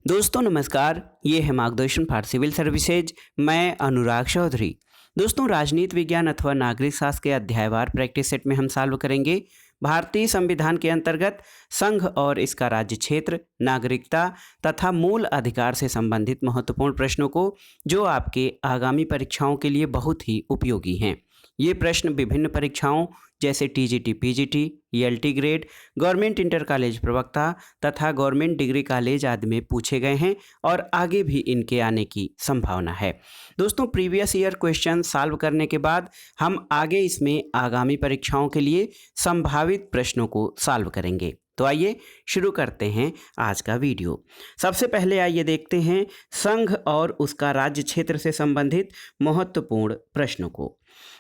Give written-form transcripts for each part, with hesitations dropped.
दोस्तों नमस्कार, ये है मार्गदर्शन फॉर सिविल सर्विसेज। मैं अनुराग चौधरी। दोस्तों, राजनीति विज्ञान अथवा नागरिक शास्त्र के अध्यायवार प्रैक्टिस सेट में हम सॉल्व करेंगे भारतीय संविधान के अंतर्गत संघ और इसका राज्य क्षेत्र, नागरिकता तथा मूल अधिकार से संबंधित महत्वपूर्ण प्रश्नों को, जो आपके आगामी परीक्षाओं के लिए बहुत ही उपयोगी हैं। ये प्रश्न विभिन्न परीक्षाओं जैसे TGT, PGT, ELT grade, government inter college प्रवक्ता तथा गवर्नमेंट डिग्री कॉलेज आदि में पूछे गए हैं और आगे भी इनके आने की संभावना है। दोस्तों, प्रीवियस ईयर क्वेश्चन सॉल्व करने के बाद हम आगे इसमें आगामी परीक्षाओं के लिए संभावित प्रश्नों को सॉल्व करेंगे। तो आइए शुरू करते हैं आज का वीडियो। सबसे पहले आइए देखते हैं संघ और उसका राज्य क्षेत्र से संबंधित महत्वपूर्ण प्रश्नों को।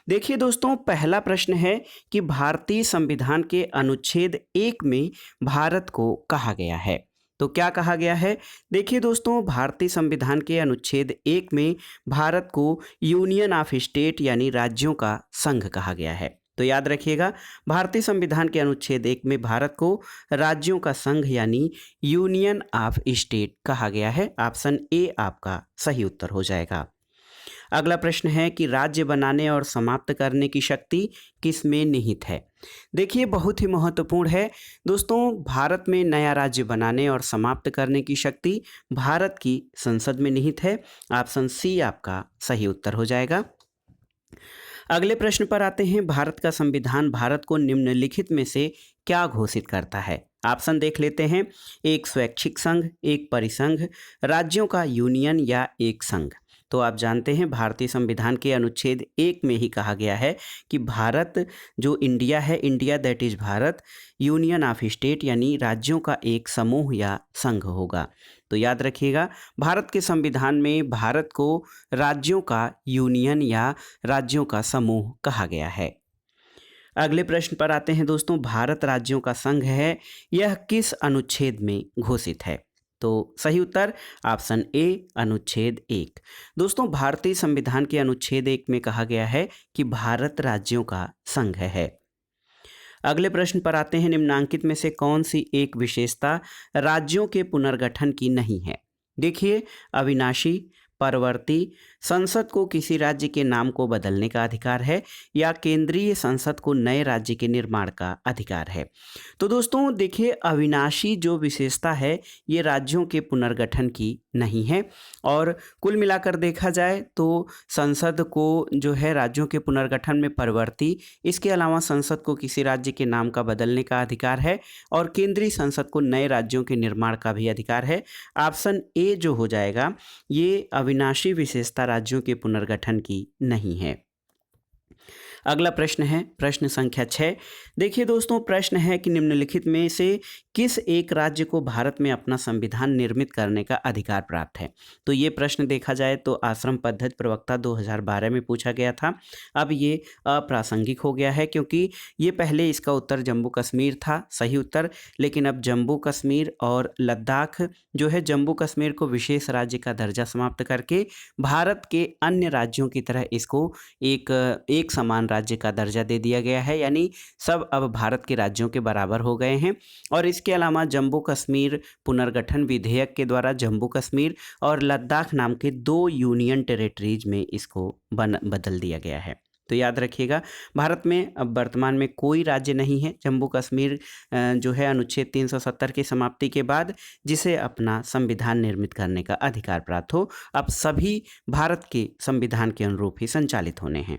देखिए दोस्तों, पहला प्रश्न है कि भारतीय संविधान के अनुच्छेद 1 में भारत को कहा गया है। तो क्या कहा गया है? देखिए दोस्तों, भारतीय संविधान के अनुच्छेद 1 में भारत को यूनियन ऑफ स्टेट यानी राज्यों का संघ कहा गया है। तो याद रखिएगा, भारतीय संविधान के अनुच्छेद 1 में भारत को राज्यों का संघ यानी यूनियन ऑफ स्टेट कहा गया है। ऑप्शन ए आपका सही उत्तर हो जाएगा। अगला प्रश्न है कि राज्य बनाने और समाप्त करने की शक्ति किस में निहित है? देखिए, बहुत ही महत्वपूर्ण है दोस्तों। भारत में नया राज्य बनाने और समाप्त करने की शक्ति भारत की संसद में निहित है। ऑप्शन सी आपका सही उत्तर हो जाएगा। अगले प्रश्न पर आते हैं। भारत का संविधान भारत को निम्नलिखित में से क्या घोषित करता है? ऑप्शन देख लेते हैं। एक स्वैच्छिक संघ, एक परिसंघ, राज्यों का यूनियन या एक संघ। तो आप जानते हैं भारतीय संविधान के अनुच्छेद 1 में ही कहा गया है कि भारत जो इंडिया है, India that is Bharat, union of state यानी राज्यों का एक समूह या संघ होगा। तो याद रखिएगा, भारत के संविधान में भारत को राज्यों का यूनियन या राज्यों का समूह कहा गया है। अगले प्रश्न पर आते हैं दोस्तों। भारत राज्यों का संघ है, यह किस अनुच्छेद में घोषित है? तो सही उत्तर ऑप्शन ए अनुच्छेद 1। दोस्तों, भारतीय संविधान के अनुच्छेद 1 में कहा गया है कि भारत राज्यों का संघ है। अगले प्रश्न पर आते हैं। निम्नांकित में से कौन सी एक विशेषता राज्यों के पुनर्गठन की नहीं है? देखिए, अविनाशी, परवर्ती, संसद को किसी राज्य के नाम को बदलने का अधिकार है या केंद्रीय संसद को नए राज्य के निर्माण का अधिकार है। तो दोस्तों देखिए, अविनाशी जो विशेषता है ये राज्यों के पुनर्गठन की नहीं है। और कुल मिलाकर देखा जाए तो संसद को जो है राज्यों के पुनर्गठन में परवर्ती, इसके अलावा संसद को किसी राज्य के नाम का बदलने का अधिकार है और केंद्रीय संसद को नए राज्यों के निर्माण का भी अधिकार है। ऑप्शन ए जो हो जाएगा, ये अविनाशी विशेषता राज्यों के पुनर्गठन की नहीं है। अगला प्रश्न है प्रश्न संख्या 6। देखिए दोस्तों, प्रश्न है कि निम्नलिखित में से किस एक राज्य को भारत में अपना संविधान निर्मित करने का अधिकार प्राप्त है? तो ये प्रश्न देखा जाए तो आश्रम पद्धति प्रवक्ता 2012 में पूछा गया था। अब ये अप्रासंगिक हो गया है क्योंकि ये पहले इसका उत्तर जम्मू कश्मीर था, सही उत्तर। लेकिन अब जम्मू कश्मीर और लद्दाख जो है, जम्मू कश्मीर को विशेष राज्य का दर्जा समाप्त करके भारत के अन्य राज्यों की तरह इसको एक समान राज्य का दर्जा दे दिया गया है, यानी सब अब भारत के राज्यों के बराबर हो गए हैं। और इसके अलावा जम्मू कश्मीर पुनर्गठन विधेयक के द्वारा जम्मू कश्मीर और लद्दाख नाम के 2 यूनियन टेरिटरीज में इसको बदल दिया गया है। तो याद रखिएगा, भारत में अब वर्तमान में कोई राज्य नहीं है जम्मू कश्मीर जो है अनुच्छेद 370 की समाप्ति के बाद जिसे अपना संविधान निर्मित करने का अधिकार प्राप्त हो। अब सभी भारत के संविधान के अनुरूप ही संचालित होने हैं।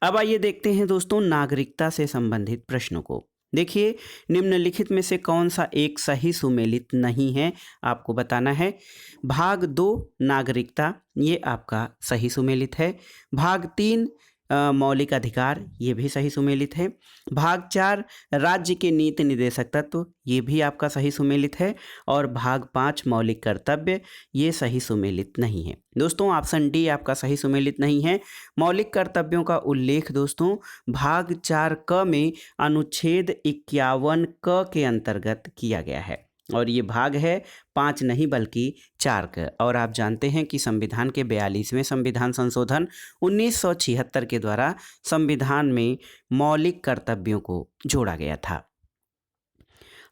अब आइए देखते हैं दोस्तों नागरिकता से संबंधित प्रश्नों को। देखिए, निम्नलिखित में से कौन सा एक सही सुमेलित नहीं है, आपको बताना है। भाग 2 नागरिकता, ये आपका सही सुमेलित है। भाग 3 मौलिक अधिकार, ये भी सही सुमेलित है। भाग 4 राज्य के नीति निर्देशक तत्व, ये भी आपका सही सुमेलित है। और भाग 5 मौलिक कर्तव्य, ये सही सुमेलित नहीं है। दोस्तों ऑप्शन डी आपका सही सुमेलित नहीं है। मौलिक कर्तव्यों का उल्लेख दोस्तों भाग 4 क में अनुच्छेद 51 क के अंतर्गत किया गया है और ये भाग है 5 नहीं बल्कि 4 का। और आप जानते हैं कि संविधान के 42वें संविधान संशोधन 1976 के द्वारा संविधान में मौलिक कर्तव्यों को जोड़ा गया था।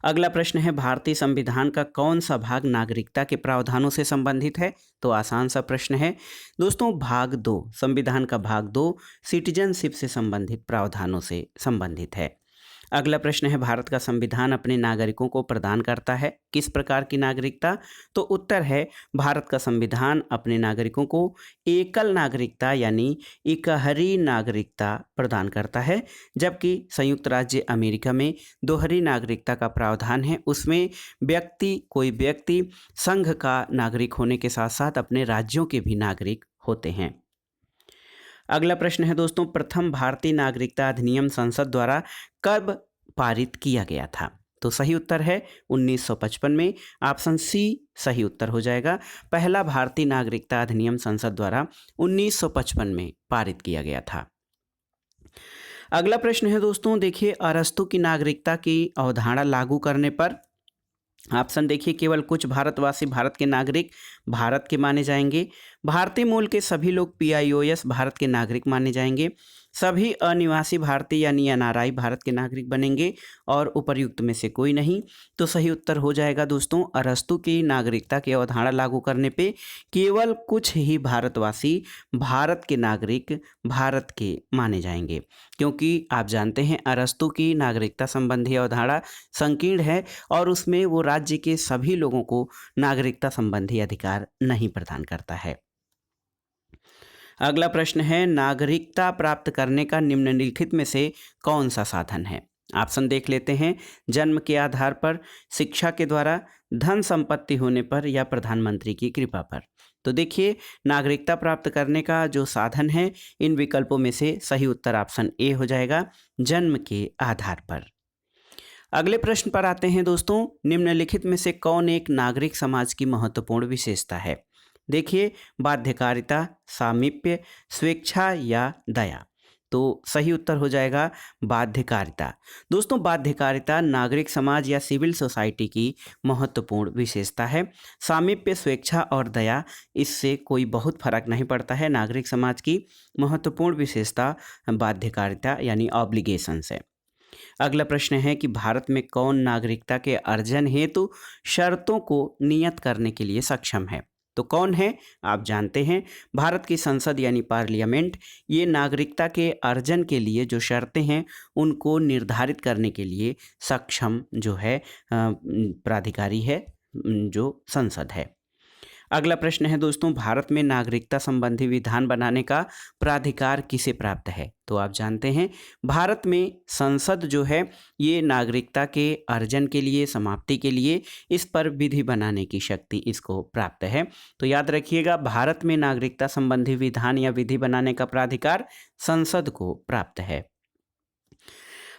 अगला प्रश्न है भारतीय संविधान का कौन सा भाग नागरिकता के प्रावधानों से संबंधित है? तो आसान सा प्रश्न है दोस्तों, भाग 2, संविधान का भाग 2 सिटीजनशिप से संबंधित प्रावधानों से संबंधित है। अगला प्रश्न है भारत का संविधान अपने नागरिकों को प्रदान करता है किस प्रकार की नागरिकता? तो उत्तर है भारत का संविधान अपने नागरिकों को एकल नागरिकता यानी इकहरी नागरिकता प्रदान करता है, जबकि संयुक्त राज्य अमेरिका में दोहरी नागरिकता का प्रावधान है। उसमें कोई व्यक्ति संघ का नागरिक होने के साथ साथ अपने राज्यों के भी नागरिक होते हैं। अगला प्रश्न है दोस्तों, प्रथम भारतीय नागरिकता अधिनियम संसद द्वारा कब पारित किया गया था? तो सही उत्तर है 1955 में। ऑप्शन सी सही उत्तर हो जाएगा। पहला भारतीय नागरिकता अधिनियम संसद द्वारा 1955 में पारित किया गया था। अगला प्रश्न है दोस्तों, देखिए अरस्तु की नागरिकता की अवधारणा लागू करने पर ऑप्शन देखिए, केवल कुछ भारतवासी भारत के नागरिक भारत के माने जाएंगे, भारतीय मूल के सभी लोग PIOS भारत के नागरिक माने जाएंगे, सभी अनिवासी भारतीय यानी NRI भारत के नागरिक बनेंगे और उपर्युक्त में से कोई नहीं। तो सही उत्तर हो जाएगा दोस्तों, अरस्तु की नागरिकता की अवधारणा लागू करने पे केवल कुछ ही भारतवासी भारत के नागरिक भारत के माने जाएंगे, क्योंकि आप जानते हैं अरस्तु की नागरिकता संबंधी अवधारणा संकीर्ण है और उसमें वो राज्य के सभी लोगों को नागरिकता संबंधी अधिकार नहीं प्रदान करता है। अगला प्रश्न है नागरिकता प्राप्त करने का निम्नलिखित में से कौन सा साधन है? ऑप्शन देख लेते हैं, जन्म के आधार पर, शिक्षा के द्वारा, धन संपत्ति होने पर या प्रधानमंत्री की कृपा पर। तो देखिए नागरिकता प्राप्त करने का जो साधन है इन विकल्पों में से सही उत्तर ऑप्शन ए हो जाएगा, जन्म के आधार पर। अगले प्रश्न पर आते हैं दोस्तों, निम्नलिखित में से कौन एक नागरिक समाज की महत्वपूर्ण विशेषता है? देखिए बाध्यकारिता, सामीप्य, स्वेच्छा या दया। तो सही उत्तर हो जाएगा बाध्यकारिता। दोस्तों बाध्यकारिता नागरिक समाज या सिविल सोसाइटी की महत्वपूर्ण विशेषता है। सामीप्य, स्वेच्छा और दया, इससे कोई बहुत फर्क नहीं पड़ता है। नागरिक समाज की महत्वपूर्ण विशेषता बाध्यकारिता यानी ऑब्लिगेशंस है। अगला प्रश्न है कि भारत में कौन नागरिकता के अर्जन हेतु शर्तों को नियत करने के लिए सक्षम है? तो कौन है? आप जानते हैं भारत की संसद यानी पार्लियामेंट ये नागरिकता के अर्जन के लिए जो शर्तें हैं उनको निर्धारित करने के लिए सक्षम जो है प्राधिकारी है, जो संसद है। अगला प्रश्न है दोस्तों, भारत में नागरिकता संबंधी विधान बनाने का प्राधिकार किसे प्राप्त है? तो आप जानते हैं भारत में संसद जो है ये नागरिकता के अर्जन के लिए, समाप्ति के लिए इस पर विधि बनाने की शक्ति इसको प्राप्त है। तो याद रखिएगा भारत में नागरिकता संबंधी विधान या विधि बनाने का प्राधिकार संसद को प्राप्त है।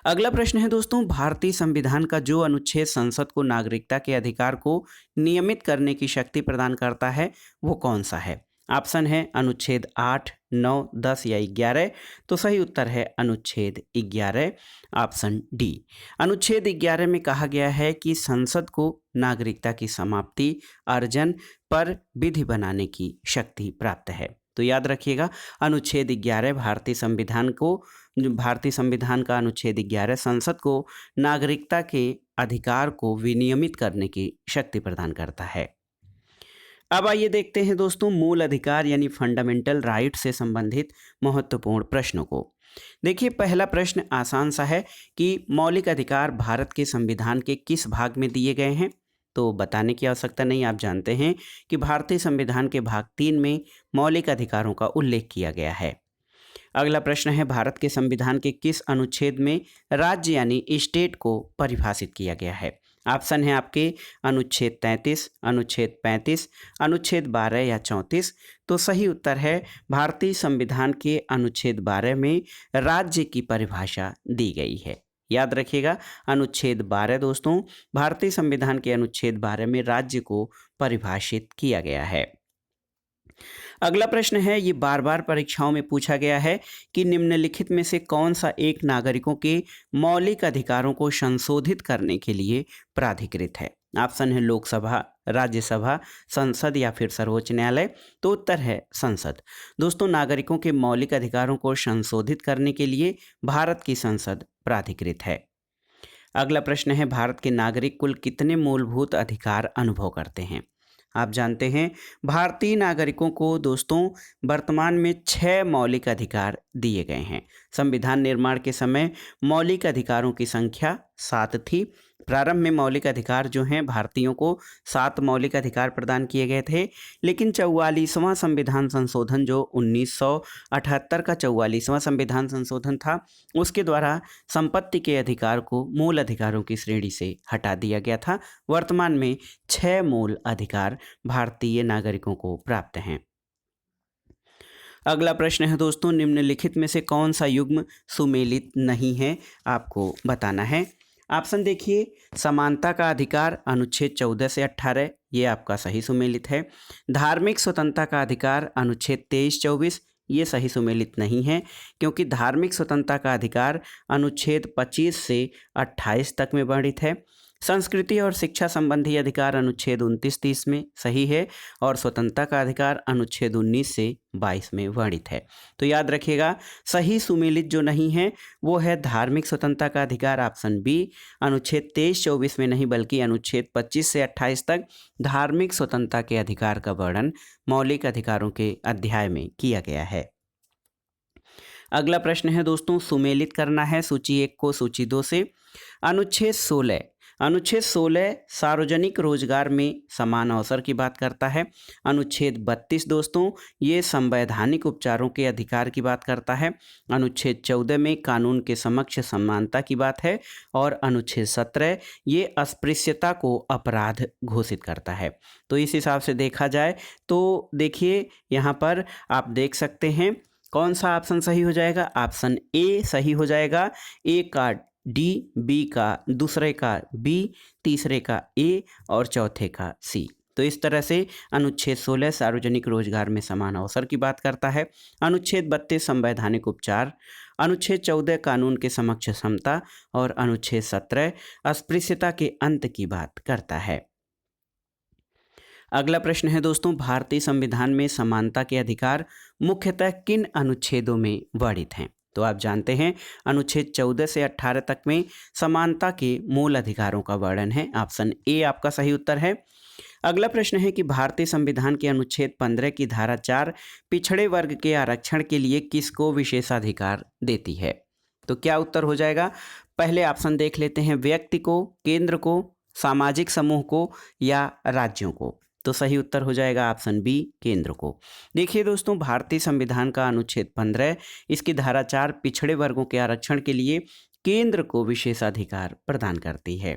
अगला प्रश्न है दोस्तों, भारतीय संविधान का जो अनुच्छेद संसद को नागरिकता के अधिकार को नियमित करने की शक्ति प्रदान करता है वो कौन सा है? ऑप्शन है अनुच्छेद 8, 9, 10 या 11। तो सही उत्तर है अनुच्छेद 11, ऑप्शन डी। अनुच्छेद 11 में कहा गया है कि संसद को नागरिकता की समाप्ति, अर्जन पर विधि बनाने की शक्ति प्राप्त है। तो याद रखिएगा अनुच्छेद 11 भारतीय संविधान का अनुच्छेद 11 संसद को नागरिकता के अधिकार को विनियमित करने की शक्ति प्रदान करता है। अब आइए देखते हैं दोस्तों मूल अधिकार यानी फंडामेंटल राइट से संबंधित महत्वपूर्ण प्रश्नों को। देखिए पहला प्रश्न आसान सा है कि मौलिक अधिकार भारत के संविधान के किस भाग में दिए गए हैं? तो बताने की आवश्यकता नहीं, आप जानते हैं कि भारतीय संविधान के भाग 3 में मौलिक अधिकारों का उल्लेख किया गया है। अगला प्रश्न है भारत के संविधान के किस अनुच्छेद में राज्य यानी स्टेट को परिभाषित किया गया है? ऑप्शन है आपके अनुच्छेद 33, अनुच्छेद 35, अनुच्छेद 12 या 34। तो सही उत्तर है भारतीय संविधान के अनुच्छेद 12 में राज्य की परिभाषा दी गई है। याद रखिएगा अनुच्छेद 12 दोस्तों, भारतीय संविधान के अनुच्छेद 12 में राज्य को परिभाषित किया गया है। अगला प्रश्न है, ये बार बार परीक्षाओं में पूछा गया है कि निम्नलिखित में से कौन सा एक नागरिकों के मौलिक अधिकारों को संशोधित करने के लिए प्राधिकृत है? ऑप्शन है लोकसभा, राज्यसभा, संसद या फिर सर्वोच्च न्यायालय। तो उत्तर है संसद। दोस्तों नागरिकों के मौलिक अधिकारों को संशोधित करने के लिए भारत की संसद प्राधिकृत है। अगला प्रश्न है, भारत के नागरिक कुल कितने मूलभूत अधिकार अनुभव करते हैं? आप जानते हैं भारतीय नागरिकों को दोस्तों वर्तमान में 6 मौलिक अधिकार दिए गए हैं। संविधान निर्माण के समय मौलिक अधिकारों की संख्या 7 थी। प्रारंभ में मौलिक अधिकार जो हैं भारतीयों को 7 मौलिक अधिकार प्रदान किए गए थे, लेकिन 44वां संविधान संशोधन जो 1978 का 44वां संविधान संशोधन था, उसके द्वारा संपत्ति के अधिकार को मूल अधिकारों की श्रेणी से हटा दिया गया था। वर्तमान में 6 मूल अधिकार भारतीय नागरिकों को प्राप्त हैं। अगला प्रश्न है दोस्तों, निम्नलिखित में से कौन सा युग्म सुमेलित नहीं है? आपको बताना है। ऑप्शन देखिए, समानता का अधिकार अनुच्छेद 14 से 18, ये आपका सही सुमेलित है। धार्मिक स्वतंत्रता का अधिकार अनुच्छेद 23-24, ये सही सुमेलित नहीं है, क्योंकि धार्मिक स्वतंत्रता का अधिकार अनुच्छेद 25 से 28 तक में वर्णित है। संस्कृति और शिक्षा संबंधी अधिकार अनुच्छेद 29-30 में सही है, और स्वतंत्रता का अधिकार अनुच्छेद 19 से 22 में वर्णित है। तो याद रखिएगा, सही सुमेलित जो नहीं है वो है धार्मिक स्वतंत्रता का अधिकार, ऑप्शन बी। अनुच्छेद 23-24 में नहीं, बल्कि अनुच्छेद 25 से 28 तक धार्मिक स्वतंत्रता के अधिकार का वर्णन मौलिक अधिकारों के अध्याय में किया गया है। अगला प्रश्न है दोस्तों, सुमेलित करना है सूची 1 को सूची 2 से। अनुच्छेद 16 सार्वजनिक रोजगार में समान अवसर की बात करता है। अनुच्छेद 32 दोस्तों, ये संवैधानिक उपचारों के अधिकार की बात करता है। अनुच्छेद 14 में कानून के समक्ष समानता की बात है, और अनुच्छेद 17 ये अस्पृश्यता को अपराध घोषित करता है। तो इस हिसाब से देखा जाए तो देखिए यहाँ पर आप देख सकते हैं कौन सा ऑप्शन सही हो जाएगा। ऑप्शन ए सही हो जाएगा। ए का डी, बी का दूसरे का बी, तीसरे का ए और चौथे का सी। तो इस तरह से अनुच्छेद 16 सार्वजनिक रोजगार में समान अवसर की बात करता है। अनुच्छेद 32 संवैधानिक उपचार, अनुच्छेद 14 कानून के समक्ष समता, और अनुच्छेद 17 अस्पृश्यता के अंत की बात करता है। अगला प्रश्न है दोस्तों, भारतीय संविधान में समानता के अधिकार मुख्यतः किन अनुच्छेदों में वर्णित हैं? तो आप जानते हैं अनुच्छेद 14 से 18 तक में समानता के मूल अधिकारों का वर्णन है। ऑप्शन ए आपका सही उत्तर है। अगला प्रश्न है कि भारतीय संविधान के अनुच्छेद 15 की धारा 4 पिछड़े वर्ग के आरक्षण के लिए किसको विशेषाधिकार देती है? तो क्या उत्तर हो जाएगा? पहले ऑप्शन देख लेते हैं, व्यक्ति को, केंद्र को, सामाजिक समूह को, या राज्यों को। तो सही उत्तर हो जाएगा ऑप्शन बी, केंद्र को। देखिए दोस्तों, भारतीय संविधान का अनुच्छेद 15 इसकी धारा 4 पिछड़े वर्गों के आरक्षण के लिए केंद्र को विशेषाधिकार प्रदान करती है।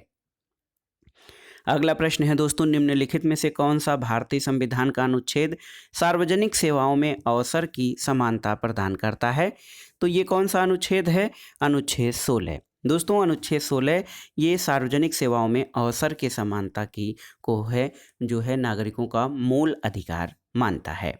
अगला प्रश्न है दोस्तों, निम्नलिखित में से कौन सा भारतीय संविधान का अनुच्छेद सार्वजनिक सेवाओं में अवसर की समानता प्रदान करता है? तो ये कौन सा अनुच्छेद है? अनुच्छेद 16। दोस्तों अनुच्छेद 16 ये सार्वजनिक सेवाओं में अवसर के समानता की को है जो है नागरिकों का मूल अधिकार मानता है।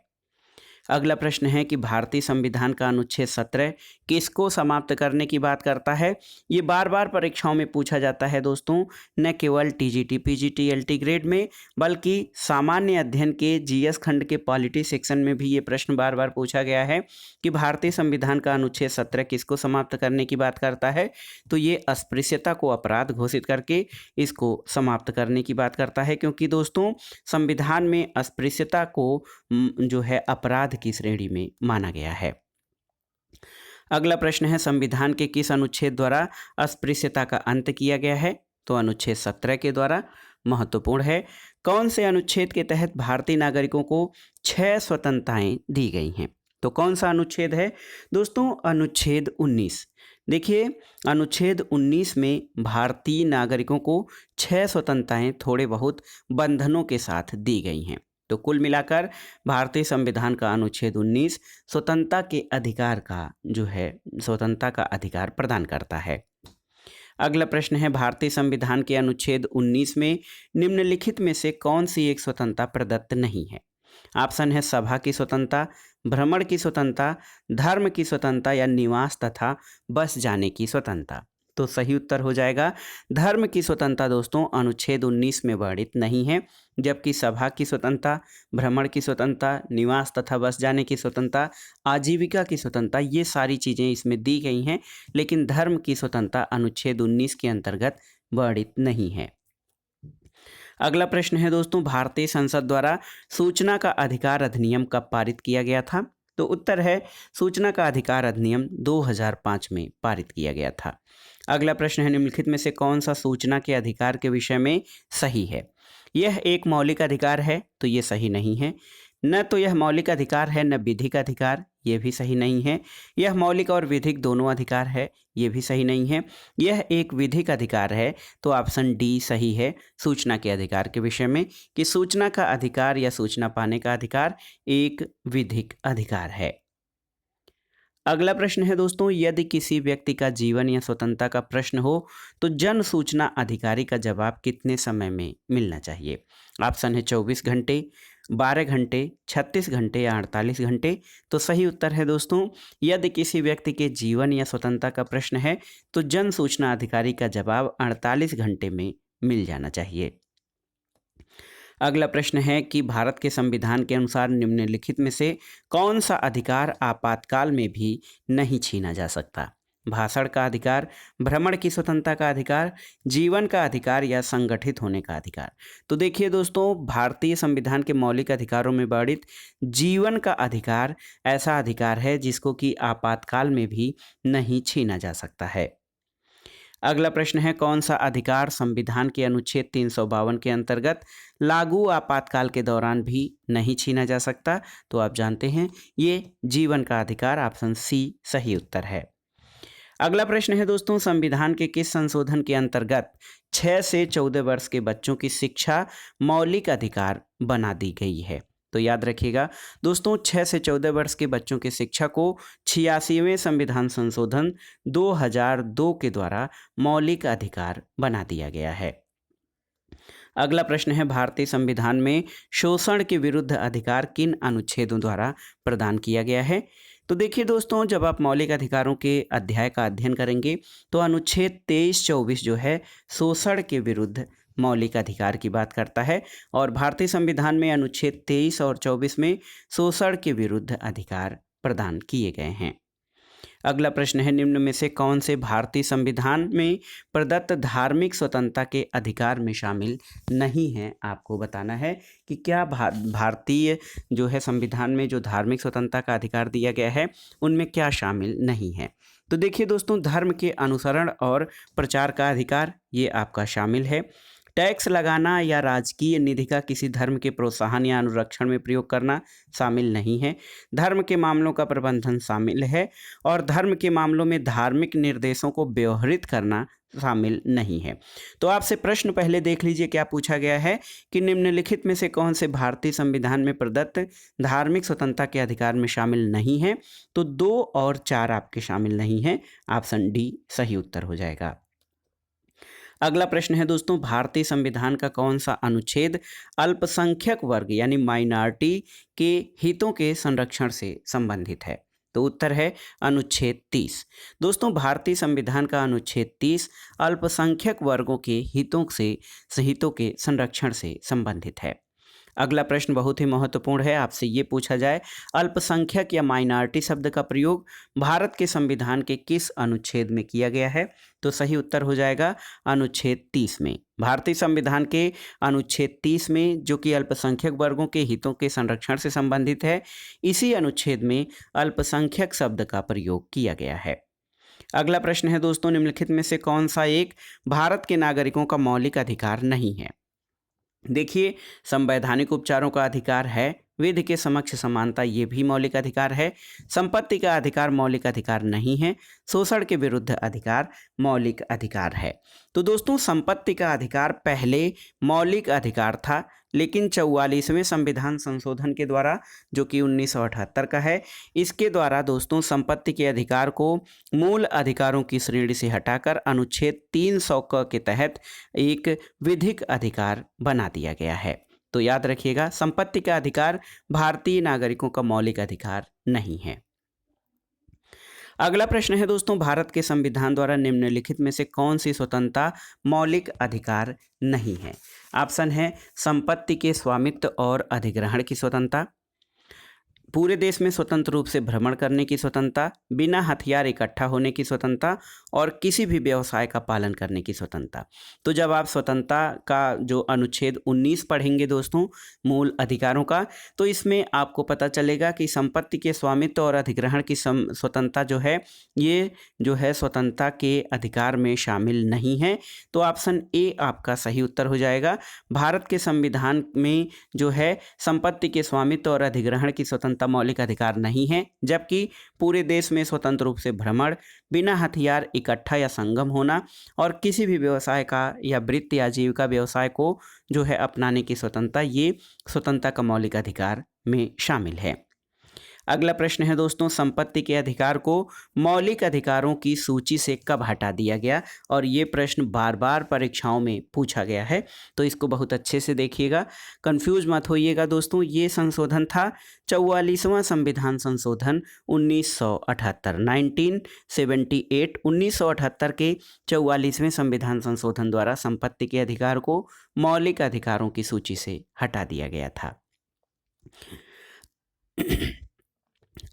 अगला प्रश्न है कि भारतीय संविधान का अनुच्छेद 17 किसको समाप्त करने की बात करता है? ये बार बार परीक्षाओं में पूछा जाता है दोस्तों, न केवल टीजीटी, पीजीटी, एलटी ग्रेड में, बल्कि सामान्य अध्ययन के जीएस खंड के पॉलिटी सेक्शन में भी ये प्रश्न बार बार पूछा गया है कि भारतीय संविधान का अनुच्छेद 17 किसको समाप्त करने की बात करता है? तो ये अस्पृश्यता को अपराध घोषित करके इसको समाप्त करने की बात करता है, क्योंकि दोस्तों संविधान में अस्पृश्यता को जो है अपराध की श्रेणी में माना गया है। अगला प्रश्न है, संविधान के किस अनुच्छेद द्वारा अस्पृश्यता का अंत किया गया है? तो अनुच्छेद 17 के द्वारा। महत्वपूर्ण है, कौन से अनुच्छेद के तहत भारतीय नागरिकों को 6 स्वतंत्रताएं दी गई हैं? तो कौन सा अनुच्छेद है दोस्तों? अनुच्छेद 19। देखिए अनुच्छेद 19 में भारतीय नागरिकों को 6 स्वतंत्रताएं थोड़े बहुत बंधनों के साथ दी गई हैं। तो कुल मिलाकर भारतीय संविधान का अनुच्छेद 19 स्वतंत्रता के अधिकार का जो है स्वतंत्रता का अधिकार प्रदान करता है। अगला प्रश्न है, भारतीय संविधान के अनुच्छेद 19 में निम्नलिखित में से कौन सी एक स्वतंत्रता प्रदत्त नहीं है? ऑप्शन है सभा की स्वतंत्रता, भ्रमण की स्वतंत्रता, धर्म की स्वतंत्रता, या निवास तथा बस जाने की स्वतंत्रता। तो सही उत्तर हो जाएगा धर्म की स्वतंत्रता दोस्तों अनुच्छेद 19 में वर्णित नहीं है, जबकि सभा की स्वतंत्रता, भ्रमण की स्वतंत्रता, निवास तथा बस जाने की स्वतंत्रता, आजीविका की स्वतंत्रता, ये सारी चीज़ें इसमें दी गई हैं, लेकिन धर्म की स्वतंत्रता अनुच्छेद 19 के अंतर्गत वर्णित नहीं है। अगला प्रश्न है दोस्तों, भारतीय संसद द्वारा सूचना का अधिकार अधिनियम कब पारित किया गया था? तो उत्तर है सूचना का अधिकार अधिनियम 2005 में पारित किया गया था। अगला प्रश्न है, निम्नलिखित में से कौन सा सूचना के अधिकार के विषय में सही है? यह एक मौलिक अधिकार है, तो ये सही नहीं है। न तो यह मौलिक अधिकार है, न विधिक अधिकार, ये भी सही नहीं है। यह मौलिक और विधिक दोनों अधिकार है, ये भी सही नहीं है। यह एक विधिक अधिकार है, तो ऑप्शन डी सही है सूचना के अधिकार के विषय में, कि सूचना का अधिकार या सूचना पाने का अधिकार एक विधिक अधिकार है। अगला प्रश्न है दोस्तों, यदि किसी व्यक्ति का जीवन या स्वतंत्रता का प्रश्न हो तो जन सूचना अधिकारी का जवाब कितने समय में मिलना चाहिए? ऑप्शन है 24 घंटे, 12 घंटे, 36 घंटे या 48 घंटे। तो सही उत्तर है दोस्तों, यदि किसी व्यक्ति के जीवन या स्वतंत्रता का प्रश्न है तो जन सूचना अधिकारी का जवाब 48 घंटे में मिल जाना चाहिए। अगला प्रश्न है कि भारत के संविधान के अनुसार निम्नलिखित में से कौन सा अधिकार आपातकाल में भी नहीं छीना जा सकता? भाषण का अधिकार, भ्रमण की स्वतंत्रता का अधिकार, जीवन का अधिकार या संगठित होने का अधिकार। तो देखिए दोस्तों, भारतीय संविधान के मौलिक अधिकारों में वर्णित जीवन का अधिकार ऐसा अधिकार है जिसको कि आपातकाल में भी नहीं छीना जा सकता है। अगला प्रश्न है, कौन सा अधिकार संविधान के अनुच्छेद 352 के अंतर्गत लागू आपातकाल के दौरान भी नहीं छीना जा सकता? तो आप जानते हैं ये जीवन का अधिकार, ऑप्शन सी सही उत्तर है। अगला प्रश्न है दोस्तों, संविधान के किस संशोधन के अंतर्गत 6 से 14 वर्ष के बच्चों की शिक्षा मौलिक अधिकार बना दी गई है? तो याद रखिएगा दोस्तों, 6 से 14 वर्ष के बच्चों की शिक्षा को 86वें संविधान संशोधन 2002 के द्वारा मौलिक अधिकार बना दिया गया है। अगला प्रश्न है, भारतीय संविधान में शोषण के विरुद्ध अधिकार किन अनुच्छेदों द्वारा प्रदान किया गया है? तो देखिए दोस्तों, जब आप मौलिक अधिकारों के अध्याय का अध्ययन करेंगे तो अनुच्छेद 23-24 जो है शोषण के विरुद्ध मौलिक अधिकार की बात करता है, और भारतीय संविधान में अनुच्छेद 23 और 24 में शोषण के विरुद्ध अधिकार प्रदान किए गए हैं। अगला प्रश्न है, निम्न में से कौन से भारतीय संविधान में प्रदत्त धार्मिक स्वतंत्रता के अधिकार में शामिल नहीं है? आपको बताना है कि क्या भारतीय जो है संविधान में जो धार्मिक स्वतंत्रता का अधिकार दिया गया है उनमें क्या शामिल नहीं है। तो देखिए दोस्तों, धर्म के अनुसरण और प्रचार का अधिकार ये आपका शामिल है। टैक्स लगाना या राजकीय निधि का किसी धर्म के प्रोत्साहन या अनुरक्षण में प्रयोग करना शामिल नहीं है। धर्म के मामलों का प्रबंधन शामिल है, और धर्म के मामलों में धार्मिक निर्देशों को व्यवहारित करना शामिल नहीं है। तो आपसे प्रश्न पहले देख लीजिए क्या पूछा गया है कि निम्नलिखित में से कौन से भारतीय संविधान में प्रदत्त धार्मिक स्वतंत्रता के अधिकार में शामिल नहीं है? तो 2 और 4 आपके शामिल नहीं है, ऑप्शन डी सही उत्तर हो जाएगा। अगला प्रश्न है दोस्तों, भारतीय संविधान का कौन सा अनुच्छेद अल्पसंख्यक वर्ग यानी माइनॉरिटी के हितों के संरक्षण से संबंधित है? तो उत्तर है अनुच्छेद 30। दोस्तों, भारतीय संविधान का अनुच्छेद 30 अल्पसंख्यक वर्गों के हितों के संरक्षण से संबंधित है। अगला प्रश्न बहुत ही महत्वपूर्ण है, आपसे ये पूछा जाए अल्पसंख्यक या माइनॉरिटी शब्द का प्रयोग भारत के संविधान के किस अनुच्छेद में किया गया है? तो सही उत्तर हो जाएगा अनुच्छेद 30 में। भारतीय संविधान के अनुच्छेद 30 में, जो कि अल्पसंख्यक वर्गों के हितों के संरक्षण से संबंधित है, इसी अनुच्छेद में अल्पसंख्यक शब्द का प्रयोग किया गया है। अगला प्रश्न है दोस्तों, निम्नलिखित में से कौन सा एक भारत के नागरिकों का मौलिक अधिकार नहीं है? देखिए, संवैधानिक उपचारों का अधिकार है, विधि के समक्ष समानता ये भी मौलिक अधिकार है, संपत्ति का अधिकार मौलिक अधिकार नहीं है, शोषण के विरुद्ध अधिकार मौलिक अधिकार है। तो दोस्तों, संपत्ति का अधिकार पहले मौलिक अधिकार था, लेकिन 44वें संविधान संशोधन के द्वारा, जो कि 1978 का है, इसके द्वारा दोस्तों संपत्ति के अधिकार को मूल अधिकारों की श्रेणी से हटाकर अनुच्छेद 300 के तहत एक विधिक अधिकार बना दिया गया है। तो याद रखिएगा, संपत्ति का अधिकार भारतीय नागरिकों का मौलिक अधिकार नहीं है। अगला प्रश्न है दोस्तों, भारत के संविधान द्वारा निम्नलिखित में से कौन सी स्वतंत्रता मौलिक अधिकार नहीं है? ऑप्शन है संपत्ति के स्वामित्व और अधिग्रहण की स्वतंत्रता, पूरे देश में स्वतंत्र रूप से भ्रमण करने की स्वतंत्रता, बिना हथियार इकट्ठा होने की स्वतंत्रता और किसी भी व्यवसाय का पालन करने की स्वतंत्रता। तो जब आप स्वतंत्रता का जो अनुच्छेद 19 पढ़ेंगे दोस्तों मूल अधिकारों का, तो इसमें आपको पता चलेगा कि संपत्ति के स्वामित्व और अधिग्रहण की स्वतंत्रता जो है ये जो है स्वतंत्रता के अधिकार में शामिल नहीं है। तो ऑप्शन ए आपका सही उत्तर हो जाएगा। भारत के संविधान में जो है संपत्ति के स्वामित्व और अधिग्रहण की स्वतंत्रता मौलिक अधिकार नहीं है, जबकि पूरे देश में स्वतंत्र रूप से भ्रमण, बिना हथियार इकट्ठा या संगम होना और किसी भी व्यवसाय का या वृत्ति या जीविका व्यवसाय को जो है अपनाने की स्वतंत्रता, ये स्वतंत्रता का मौलिक अधिकार में शामिल है। अगला प्रश्न है दोस्तों, संपत्ति के अधिकार को मौलिक अधिकारों की सूची से कब हटा दिया गया? और ये प्रश्न बार बार परीक्षाओं में पूछा गया है, तो इसको बहुत अच्छे से देखिएगा, कंफ्यूज मत होइएगा दोस्तों। ये संशोधन था 44वां संविधान संशोधन 1978 1978 1978 के 44वें संविधान संशोधन द्वारा संपत्ति के अधिकार को मौलिक अधिकारों की सूची से हटा दिया गया था।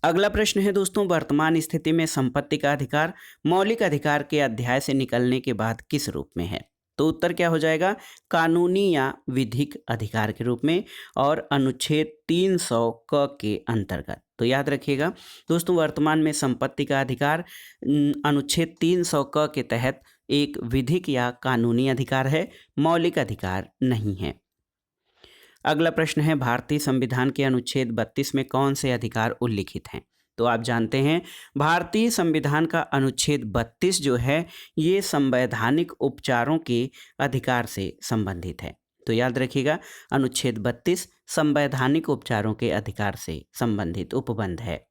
अगला प्रश्न है दोस्तों, वर्तमान स्थिति में संपत्ति का अधिकार मौलिक अधिकार के अध्याय से निकलने के बाद किस रूप में है? तो उत्तर क्या हो जाएगा? कानूनी या विधिक अधिकार के रूप में और अनुच्छेद 300 क के अंतर्गत। तो याद रखिएगा दोस्तों, वर्तमान में संपत्ति का अधिकार अनुच्छेद 300 क के तहत एक विधिक या कानूनी अधिकार है, मौलिक अधिकार नहीं है। अगला प्रश्न है, भारतीय संविधान के अनुच्छेद 32 में कौन से अधिकार उल्लिखित हैं? तो आप जानते हैं भारतीय संविधान का अनुच्छेद 32 जो है ये संवैधानिक उपचारों के अधिकार से संबंधित है। तो याद रखिएगा अनुच्छेद 32 संवैधानिक उपचारों के अधिकार से संबंधित उपबंध है।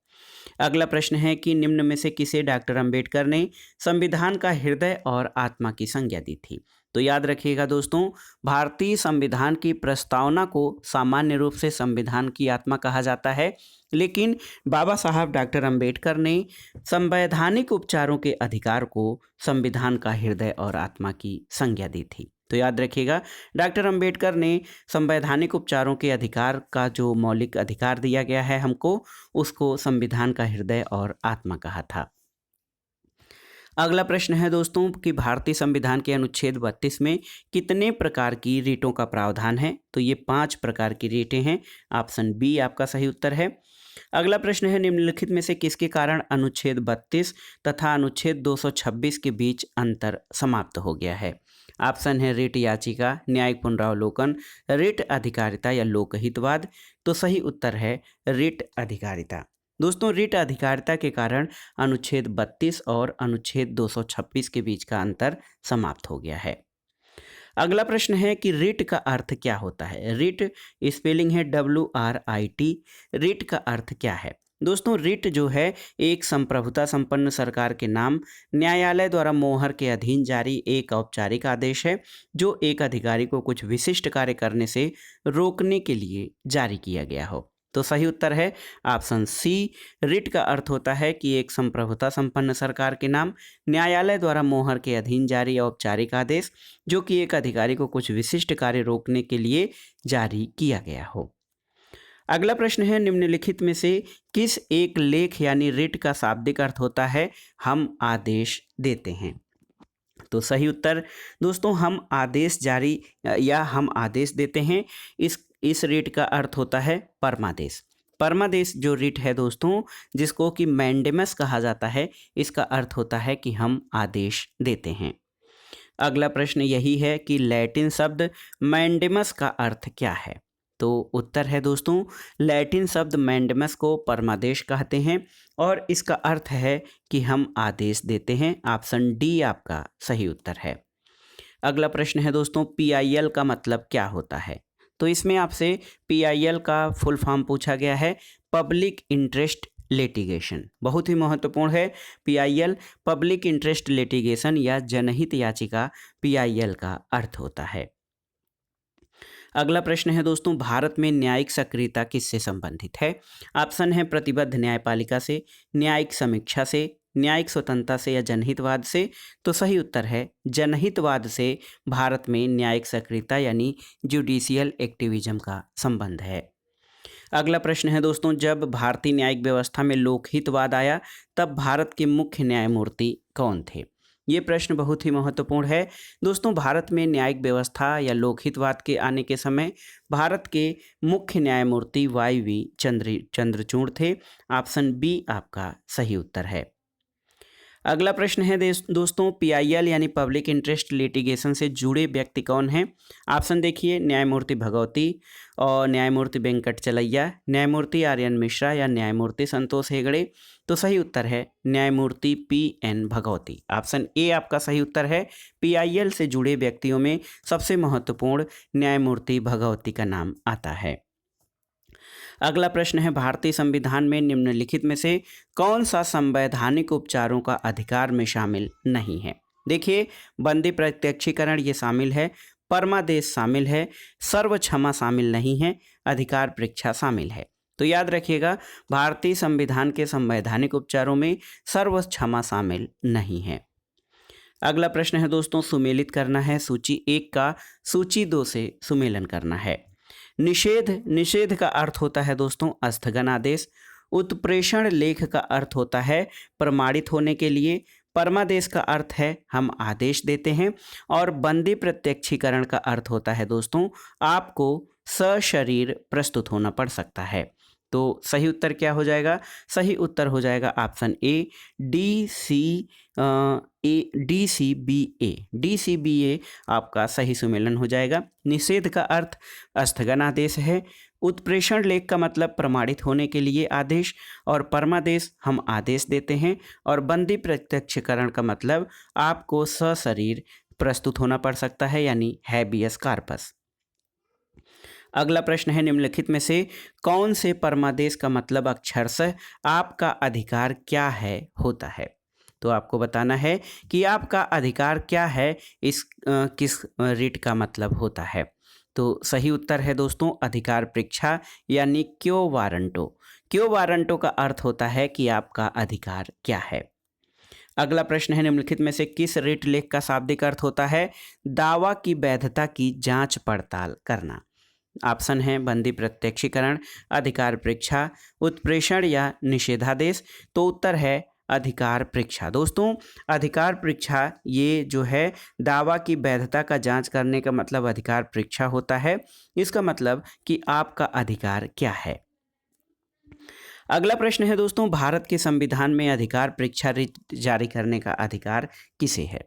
अगला प्रश्न है कि निम्न में से किसे डॉक्टर अंबेडकर ने संविधान का हृदय और आत्मा की संज्ञा दी थी? तो याद रखिएगा दोस्तों, भारतीय संविधान की प्रस्तावना को सामान्य रूप से संविधान की आत्मा कहा जाता है, लेकिन बाबा साहब डॉक्टर अंबेडकर ने संवैधानिक उपचारों के अधिकार को संविधान का हृदय और आत्मा की संज्ञा दी थी। तो याद रखिएगा डॉक्टर अंबेडकर ने संवैधानिक उपचारों के अधिकार का जो मौलिक अधिकार दिया गया है हमको, उसको संविधान का हृदय और आत्मा कहा था। अगला प्रश्न है दोस्तों कि भारतीय संविधान के अनुच्छेद 32 में कितने प्रकार की रीटों का प्रावधान है? तो ये 5 प्रकार की रीटें हैं। ऑप्शन बी आपका सही उत्तर है। अगला प्रश्न है, निम्नलिखित में से किसके कारण अनुच्छेद 32 तथा अनुच्छेद 226 के बीच अंतर समाप्त हो गया है? ऑप्शन है रिट याचिका, न्यायिक पुनरावलोकन, रिट अधिकारिता या लोकहितवाद। तो सही उत्तर है रिट अधिकारिता। दोस्तों, रिट अधिकारिता के कारण अनुच्छेद 32 और अनुच्छेद 226 के बीच का अंतर समाप्त हो गया है। अगला प्रश्न है कि रिट का अर्थ क्या होता है? रिट स्पेलिंग है WRIT। रिट का अर्थ क्या है? दोस्तों, रिट जो है एक संप्रभुता संपन्न सरकार के नाम न्यायालय द्वारा मोहर के अधीन जारी एक औपचारिक आदेश है जो एक अधिकारी को कुछ विशिष्ट कार्य करने से रोकने के लिए जारी किया गया हो। तो सही उत्तर है ऑप्शन सी। रिट का अर्थ होता है कि एक संप्रभुता संपन्न सरकार के नाम न्यायालय द्वारा मोहर के अधीन जारी औपचारिक आदेश जो कि एक अधिकारी को कुछ विशिष्ट कार्य रोकने के लिए जारी किया गया हो। अगला प्रश्न है, निम्नलिखित में से किस एक लेख यानी रिट का शाब्दिक अर्थ होता है हम आदेश देते हैं? तो सही उत्तर दोस्तों, हम आदेश जारी या हम आदेश देते हैं, इस रिट का अर्थ होता है परमादेश। परमादेश जो रिट है दोस्तों, जिसको कि मैंडेमस कहा जाता है, इसका अर्थ होता है कि हम आदेश देते हैं। अगला प्रश्न यही है कि लैटिन शब्द मैंडेमस का अर्थ क्या है? तो उत्तर है दोस्तों, लैटिन शब्द मैंडेमस को परमादेश कहते हैं और इसका अर्थ है कि हम आदेश देते हैं। ऑप्शन डी आपका सही उत्तर है। अगला प्रश्न है दोस्तों, PIL का मतलब क्या होता है? तो इसमें आपसे PIL का फुल फॉर्म पूछा गया है, पब्लिक इंटरेस्ट लिटिगेशन। बहुत ही महत्वपूर्ण है PIL, पब्लिक इंटरेस्ट लिटिगेशन या जनहित याचिका PIL का अर्थ होता है। अगला प्रश्न है दोस्तों, भारत में न्यायिक सक्रियता किससे संबंधित है? ऑप्शन है प्रतिबद्ध न्यायपालिका से, न्यायिक समीक्षा से, न्यायिक स्वतंत्रता से या जनहितवाद से? तो सही उत्तर है जनहितवाद से भारत में न्यायिक सक्रियता यानी जुडिशियल एक्टिविज्म का संबंध है। अगला प्रश्न है दोस्तों, जब भारतीय न्यायिक व्यवस्था में लोकहितवाद आया तब भारत के मुख्य न्यायमूर्ति कौन थे? ये प्रश्न बहुत ही महत्वपूर्ण है दोस्तों। भारत में न्यायिक व्यवस्था या लोकहितवाद के आने के समय भारत के मुख्य न्यायमूर्ति वाई चंद्रचूड़ थे। ऑप्शन बी आपका सही उत्तर है। अगला प्रश्न है दोस्तों, पीआईएल यानी पब्लिक इंटरेस्ट लिटिगेशन से जुड़े व्यक्ति कौन हैं? ऑप्शन देखिए, न्यायमूर्ति भगवती और न्यायमूर्ति वेंकटचलैया, न्यायमूर्ति आर्यन मिश्रा या न्यायमूर्ति संतोष हेगड़े। तो सही उत्तर है न्यायमूर्ति पी.एन. भगवती। ऑप्शन ए आपका सही उत्तर है। पीआईएल से जुड़े व्यक्तियों में सबसे महत्वपूर्ण न्यायमूर्ति भगवती का नाम आता है। अगला प्रश्न है, भारतीय संविधान में निम्नलिखित में से कौन सा संवैधानिक उपचारों का अधिकार में शामिल नहीं है? देखिए, बंदी प्रत्यक्षीकरण ये शामिल है, परमादेश शामिल है, सर्व क्षमा शामिल नहीं है, अधिकार परीक्षा शामिल है। तो याद रखिएगा, भारतीय संविधान के संवैधानिक उपचारों में सर्व क्षमा शामिल नहीं है। अगला प्रश्न है दोस्तों, सुमेलित करना है सूची 1 का सूची 2 से सुमेलन करना है। निषेध का अर्थ होता है दोस्तों स्थगन आदेश। उत्प्रेषण लेख का अर्थ होता है प्रमाणित होने के लिए। परमादेश का अर्थ है हम आदेश देते हैं। और बंदी प्रत्यक्षीकरण का अर्थ होता है दोस्तों आपको सशरीर प्रस्तुत होना पड़ सकता है। तो सही उत्तर क्या हो जाएगा? सही उत्तर हो जाएगा ऑप्शन ए DCBA आपका सही सुमेलन हो जाएगा। निषेध का अर्थ स्थगन आदेश है। उत्प्रेषण लेख का मतलब प्रमाणित होने के लिए आदेश। और परमादेश हम आदेश देते हैं। और बंदी प्रत्यक्षीकरण का मतलब आपको सशरीर प्रस्तुत होना पड़ सकता है यानी हैबियस कार्पस। अगला प्रश्न है, निम्नलिखित में से कौन से परमादेश का मतलब अक्षरशः आपका अधिकार क्या है होता है? तो आपको बताना है कि आपका अधिकार क्या है, किस रिट का मतलब होता है। तो सही उत्तर है दोस्तों अधिकार परीक्षा यानी क्यो वारंटो। क्यो वारंटो का अर्थ होता है कि आपका अधिकार क्या है। अगला प्रश्न है, निम्नलिखित में से किस रिट लेख का शाब्दिक अर्थ होता है दावा की वैधता की जांच पड़ताल करना? ऑप्शन है बंदी प्रत्यक्षीकरण, अधिकार परीक्षा, उत्प्रेषण या निषेधादेश। तो उत्तर है अधिकार परीक्षा। दोस्तों अधिकार परीक्षा ये जो है दावा की वैधता का जांच करने का मतलब अधिकार परीक्षा होता है। इसका मतलब कि आपका अधिकार क्या है। अगला प्रश्न है दोस्तों, भारत के संविधान में अधिकार परीक्षा रिट जारी करने का अधिकार किसे है?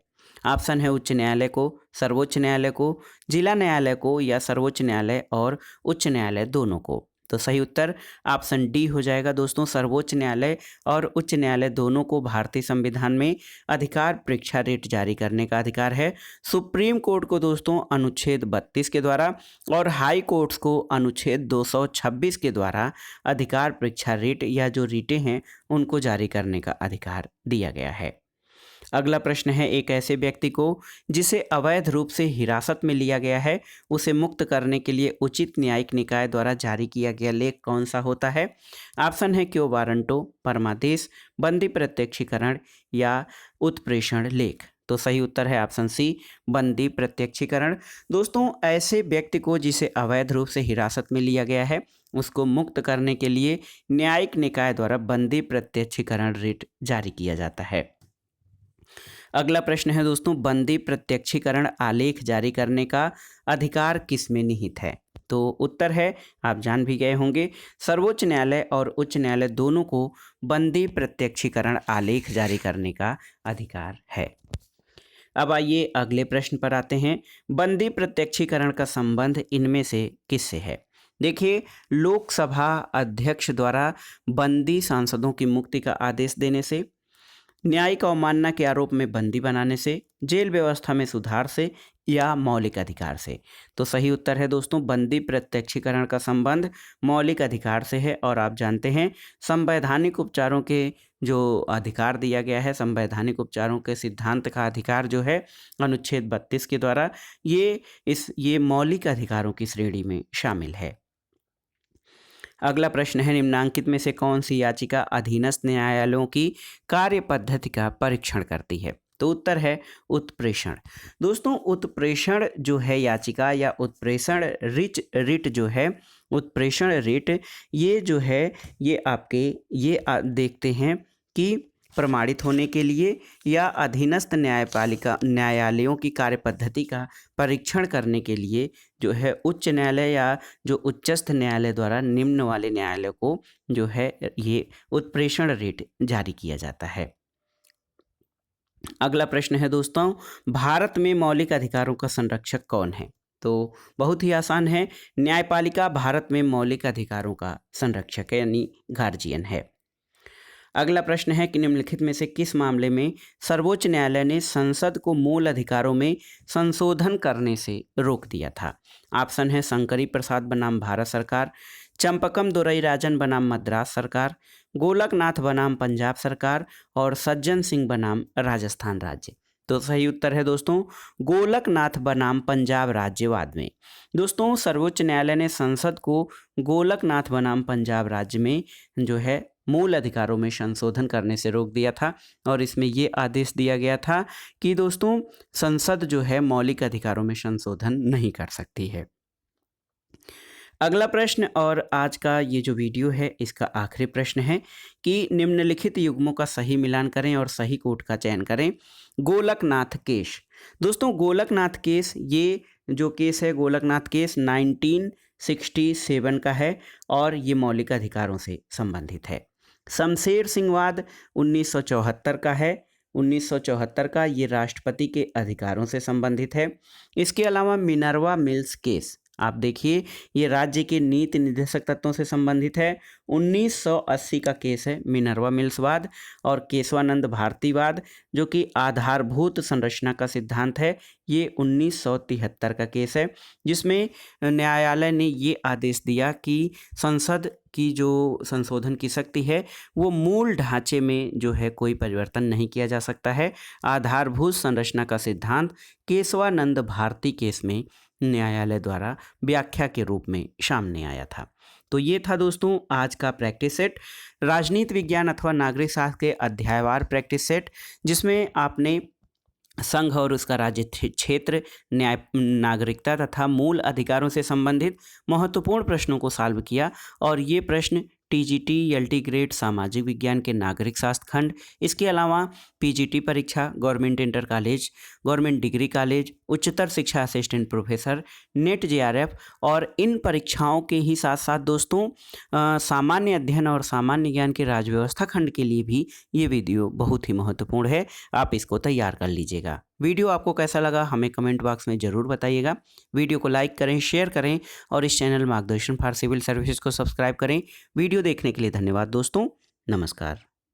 ऑप्शन है उच्च न्यायालय को, सर्वोच्च न्यायालय को, जिला न्यायालय को या सर्वोच्च न्यायालय और उच्च न्यायालय दोनों को। तो सही उत्तर ऑप्शन डी हो जाएगा दोस्तों। सर्वोच्च न्यायालय और उच्च न्यायालय दोनों को भारतीय संविधान में अधिकार परीक्षा रिट जारी करने का अधिकार है। सुप्रीम कोर्ट को दोस्तों अनुच्छेद 32 के द्वारा और हाई कोर्ट्स को अनुच्छेद 226 के द्वारा अधिकार परीक्षा रिट या जो रिटें हैं उनको जारी करने का अधिकार दिया गया है। अगला प्रश्न है, एक ऐसे व्यक्ति को जिसे अवैध रूप से हिरासत में लिया गया है उसे मुक्त करने के लिए उचित न्यायिक निकाय द्वारा जारी किया गया लेख कौन सा होता है? ऑप्शन है क्यो वारंटो, परमादेश, बंदी प्रत्यक्षीकरण या उत्प्रेषण लेख। तो सही उत्तर है ऑप्शन सी बंदी प्रत्यक्षीकरण। दोस्तों ऐसे व्यक्ति को जिसे अवैध रूप से हिरासत में लिया गया है उसको मुक्त करने के लिए न्यायिक निकाय द्वारा बंदी प्रत्यक्षीकरण रिट जारी किया जाता है। अगला प्रश्न है दोस्तों, बंदी प्रत्यक्षीकरण आलेख जारी करने का अधिकार किस में निहित है? तो उत्तर है आप जान भी गए होंगे, सर्वोच्च न्यायालय और उच्च न्यायालय दोनों को बंदी प्रत्यक्षीकरण आलेख जारी करने का अधिकार है। अब आइए अगले प्रश्न पर आते हैं, बंदी प्रत्यक्षीकरण का संबंध इनमें से किससे है? देखिए, लोकसभा अध्यक्ष द्वारा बंदी सांसदों की मुक्ति का आदेश देने से, न्यायिक अवमानना के आरोप में बंदी बनाने से, जेल व्यवस्था में सुधार से या मौलिक अधिकार से। तो सही उत्तर है दोस्तों बंदी प्रत्यक्षीकरण का संबंध मौलिक अधिकार से है। और आप जानते हैं संवैधानिक उपचारों के जो अधिकार दिया गया है, संवैधानिक उपचारों के सिद्धांत का अधिकार जो है अनुच्छेद 32 के द्वारा ये मौलिक अधिकारों की श्रेणी में शामिल है। अगला प्रश्न है, निम्नांकित में से कौन सी याचिका अधीनस्थ न्यायालयों की कार्य पद्धति का परीक्षण करती है? तो उत्तर है उत्प्रेषण। दोस्तों उत्प्रेषण जो है याचिका या उत्प्रेषण रिट जो है, उत्प्रेषण रिट ये जो है ये आपके देखते हैं कि प्रमाणित होने के लिए या अधीनस्थ न्यायालयों की कार्यपद्धति का परीक्षण करने के लिए जो है उच्च न्यायालय या जो उच्चस्थ न्यायालय द्वारा निम्न वाले न्यायालय को जो है ये उत्प्रेषण रेट जारी किया जाता है। अगला प्रश्न है दोस्तों, भारत में मौलिक अधिकारों का संरक्षक कौन है? तो बहुत ही आसान है, न्यायपालिका भारत में मौलिक अधिकारों का संरक्षक है यानी गार्जियन है। अगला प्रश्न है कि निम्नलिखित में से किस मामले में सर्वोच्च न्यायालय ने संसद को मूल अधिकारों में संशोधन करने से रोक दिया था? ऑप्शन है शंकरी प्रसाद बनाम भारत सरकार, चंपकम दोरईराजन बनाम मद्रास सरकार, गोलकनाथ बनाम पंजाब सरकार और सज्जन सिंह बनाम राजस्थान राज्य। तो सही उत्तर है दोस्तों गोलकनाथ बनाम पंजाब राज्यवाद में। दोस्तों सर्वोच्च न्यायालय ने संसद को गोलकनाथ बनाम पंजाब राज्य में जो है मूल अधिकारों में संशोधन करने से रोक दिया था और इसमें ये आदेश दिया गया था कि दोस्तों संसद जो है मौलिक अधिकारों में संशोधन नहीं कर सकती है। अगला प्रश्न और आज का ये जो वीडियो है इसका आखिरी प्रश्न है कि निम्नलिखित युग्मों का सही मिलान करें और सही कोट का चयन करें। गोलकनाथ केस। दोस्तों गोलकनाथ केस, ये जो केस है गोलकनाथ केस 1967 का है और ये मौलिक अधिकारों से संबंधित है। शमशेर सिंह वाद 1974 का है, 1974 का, ये राष्ट्रपति के अधिकारों से संबंधित है। इसके अलावा मिनर्वा मिल्स केस आप देखिए ये राज्य के नीति निर्देशक तत्वों से संबंधित है, 1980 का केस है मिनर्वा मिल्स वाद। और केशवानंद भारतीवाद जो कि आधारभूत संरचना का सिद्धांत है, ये 1973 का केस है जिसमें न्यायालय ने ये आदेश दिया कि संसद की जो संशोधन की शक्ति है वो मूल ढांचे में जो है कोई परिवर्तन नहीं किया जा सकता है। आधारभूत संरचना का सिद्धांत केशवानंद भारती केस में न्यायालय द्वारा व्याख्या के रूप में सामने आया था। तो ये था दोस्तों आज का प्रैक्टिस सेट, राजनीति विज्ञान अथवा नागरिक शास्त्र के अध्यायवार प्रैक्टिस सेट, जिसमें आपने संघ और उसका राज्य क्षेत्र, न्याय, नागरिकता तथा मूल अधिकारों से संबंधित महत्वपूर्ण प्रश्नों को सॉल्व किया। और ये प्रश्न टीजीटी एलटी ग्रेड सामाजिक विज्ञान के नागरिक शास्त्र खंड, इसके अलावा पीजीटी परीक्षा, government inter college, government degree college, उच्चतर शिक्षा असिस्टेंट प्रोफेसर, नेट जेआरएफ और इन परीक्षाओं के ही साथ साथ दोस्तों सामान्य अध्ययन और सामान्य ज्ञान के राज्य व्यवस्था खंड के लिए भी ये वीडियो बहुत ही महत्वपूर्ण है। आप इसको तैयार कर लीजिएगा। वीडियो आपको कैसा लगा हमें कमेंट बॉक्स में ज़रूर बताइएगा। वीडियो को लाइक करें, शेयर करें और इस चैनल मार्गदर्शन फॉर सिविल सर्विसेज को सब्सक्राइब करें। वीडियो देखने के लिए धन्यवाद दोस्तों, नमस्कार।